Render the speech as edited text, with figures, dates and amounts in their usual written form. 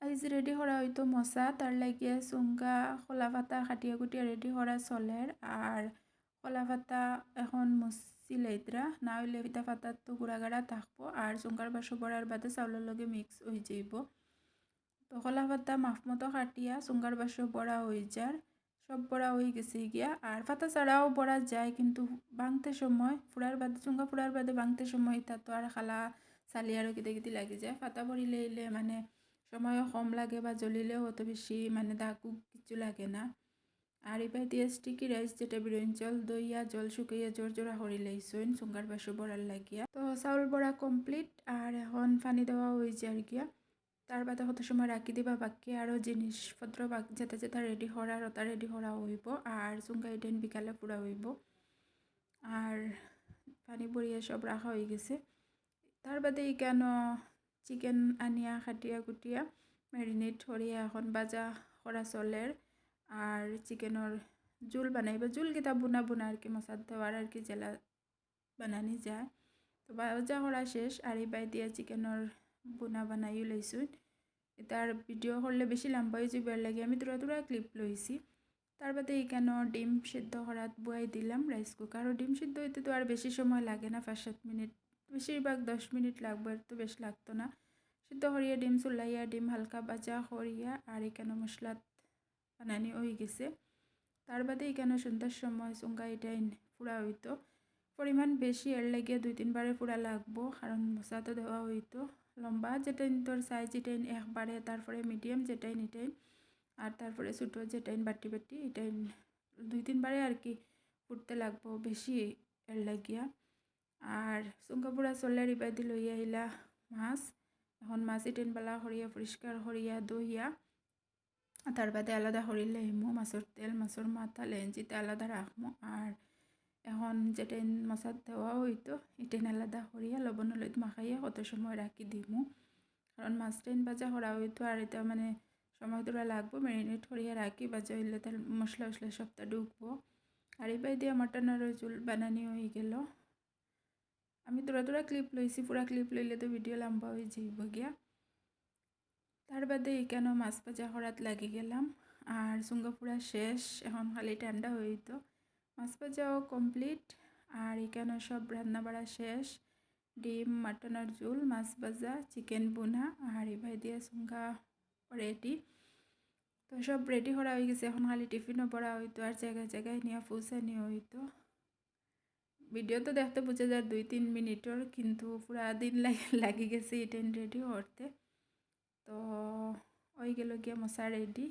আইজ ready করা হইতো মশা তার লাগিয়ে চুঙ্গা খোলা পাতা খাটিয়া কুটিয়া রেডি করা চলের আর খোলা পাতা এখন মুসিলাইতরা না হইলে পিতা পাতার তো গুড়াগাড়া থাকবো আর চুঙ্গার বাসো বড়ার বাদে চাউলের লগে মিক্স হয়ে যাইব। তো খোলা পাতা মাফ মতো কাটিয়া চুঙ্গার বাসো বড়া হয়ে যার সব বড়া হয়ে গেছে গিয়া আর পাতা ছাড়াও বড়া যায় কিন্তু ভাঙতে সময় ফুড়ার বাদে চুঙ্গা ফুড়ার বাদে ভাঙতে সময় তা তো আর খালা চালি আরও কিতে কিতে লাগি যায় পাতা পড়িলে এলে মানে সময়ও কম লাগে বা জ্বলিলেও অত বেশি মানে দাগু কিছু লাগে না। আর এবার দিয়ে স্টিকি রাইস যেটা বিরঞ্চল দইয়া জল শুকাইয়া জোর জোড়া করি লাইছইন চুঙ্গার বাসো বড়ার লাগিয়া। তো চাউল বড়া কমপ্লিট আর এখন পানি দেওয়া হয়েছে আর গিয়া তার বাদে কত সময় রাখি দিবা বাকি আরও জিনিসপত্র যেটা যেটা রেডি করার ওটা রেডি করা হইব আর চুঙ্গা ইডেন বিকালে পুরা হইব আর পানি বড়িয়ে সব রাখা হয়ে গেছে। তার বাদে কেন চিকেন আনিয়া খাটিয়া কুটিয়া ম্যারিনেট করিয়া এখন বাজা করা চলের আর চিকেনের জুল বানাইব জুল কিতা বুনা বুনা আর কি মশাদ দেওয়ার আর কি জেলা বানানি যায়। তো বাজা করা শেষ আর এই বাই দিয়া চিকেনের বুনা বানাইও লইছুন। তার ভিডিও করলে বেশি লম্বা হয়ে যাবার লাগে আমি তোরা তোরা ক্লিপ লইছি। তার বাদে কেন ডিম সিদ্ধ করাত বয়াই দিলাম রাইস কুকার আর ডিম সিদ্ধ হইতে তো আর বেশি সময় লাগে না 5-7 মিনিট বেশিরভাগ 10 মিনিট লাগবে আর তো বেশ লাগতো না। সিদ্ধ করিয়া ডিম চুলাইয়া ডিম হালকা বাজা করিয়া আর এখানে মশলা বানানি হয়ে গেছে। তার বাদে এখানে সন্ধ্যার সময় চুঙ্গা এটাই পুরা হইতো পরিমাণ বেশি এর লাগিয়ে 2-3 বারে পুরা লাগবো কারণ মশলা তো দেওয়া হইতো লম্বা যেটাই তোর সাইজ এটাই একবারে তারপরে মিডিয়াম যেটাই এটাই আর তারপরে ছোটো যেটাই বাটি বাটি এটাই 2-3 বারে আর কি ফুটতে লাগবো বেশি এর লাগিয়া। আর চুঙ্গা পুরা চলের ইবাদি লইয়া আইলা মাছ এখন মাছ ইটেন বেলা করিয়া পরিষ্কার করিয়া দইয়া তার বাদে আলাদা করি লাইমু মাছের তেল মাছের মাথা লেঞ্চিতে আলাদা রাখমু আর এখন যেটা মশাত দেওয়া হইতো এটেন আলাদা করিয়া লবণ হলুদ মাখাইয়া কত সময় রাখি দিমু কারণ মাছটাইন বাজা করা হইতো আর এটা মানে সময় তোরা লাগবো ম্যারিনেট করিয়া রাখি বাজা হইলে তার মশলা উশলা সবটা ঢুকবো। আর এই বাই দিয়ে মাটনের চুল বানানি হয়ে গেল আমি তোরা তোরা ক্লিপ লইছি পুরা ক্লিপ লইলে তো ভিডিও লম্বা হয়ে যাইব গিয়া। তার বাদে কেন মাছ ভাজা করাত লাগি গেলাম আর চুঙ্গা পুরা শেষ এখন খালি ঠান্ডা হইতো মাছ ভাজাও কমপ্লিট আর এখানে সব রান্না বাড়া শেষ ডিম মাটনের ঝোল মাছ ভাজা চিকেন বুনা আর এবার দিয়ে চুঙ্গা রেডি। তো সব রেডি করা হয়ে গেছে এখন খালি টিফিনও পড়া হইতো আর জায়গায় জায়গায় নিয়ে পৌঁছা নিয়ে হইতো। ভিডিও তো দেখতে বুঝে যায় 2-3 মিনিটের কিন্তু পুরা দিন লাগি গেছে ইটেন রেডি করতে। তো ওই গেল গিয়া মশা রেডি।